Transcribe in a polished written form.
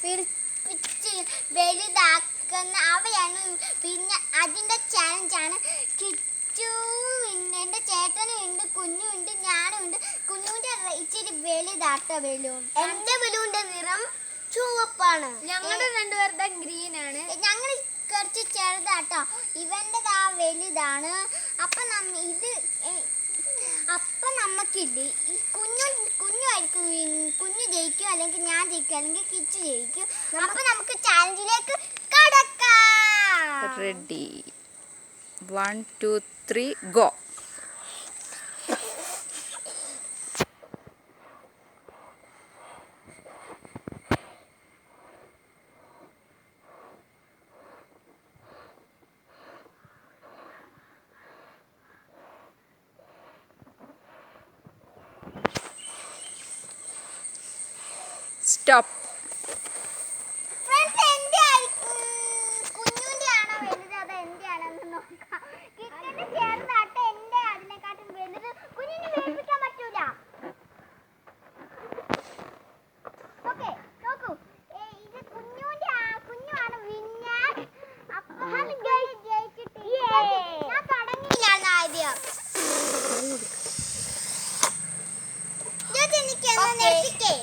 വിളിപ്പിച്ച് വലുതാക്കുന്ന അവയാണ്. പിന്നെ അതിൻ്റെ ചാലഞ്ചാണ്. എൻ്റെ ചേട്ടനും ഉണ്ട്, കുഞ്ഞും ഉണ്ട്, ഞാനും ഉണ്ട്. കുഞ്ഞുവിൻ്റെ ഇച്ചിരി വലുതാട്ടോ ബലൂൺ. എൻ്റെ ബലൂണിന്റെ നിറം ചുവപ്പാണ്. ഞങ്ങളുടെ രണ്ടുപേരുടെ ഗ്രീൻ ആണ്. ഞങ്ങൾ കുറച്ച് ചെറുതാട്ടോ. ഇവൻ്റെ വലുതാണ്. അപ്പം നമുക്കിത് കുഞ്ഞുമായിരിക്കും. കുഞ്ഞു ജയിക്കും, അല്ലെങ്കിൽ ഞാൻ ജയിക്കും, അല്ലെങ്കിൽ കിച്ചു ജയിക്കും. അപ്പം നമുക്ക് ചാലഞ്ചിലേക്ക് കടക്കാം. Ready 1 2 3 go. Stop. ഫ്രണ്ട്സ്, എൻ്റെ കുഞ്ഞുവിൻ്റെ ആണോ വലുത് അതോ എൻ്റെ ആണെന്ന് നോക്കാം. കിച്ചൻ്റെ ചെറുതാട്ടോ, എൻ്റെ അതിനെക്കാട്ടും വലുത്. കുഞ്ഞിനെ വേൽപ്പിക്കാൻ പറ്റൂല. ഓക്കെ, നോക്കൂ. ഇത് കുഞ്ഞുവാണ് വിന്നർ. അപ്പോൾ ജയിച്ചിട്ട് ഞാൻ തുടങ്ങിയില്ല ആദ്യം. എനിക്ക് നിർത്തിക്കേ.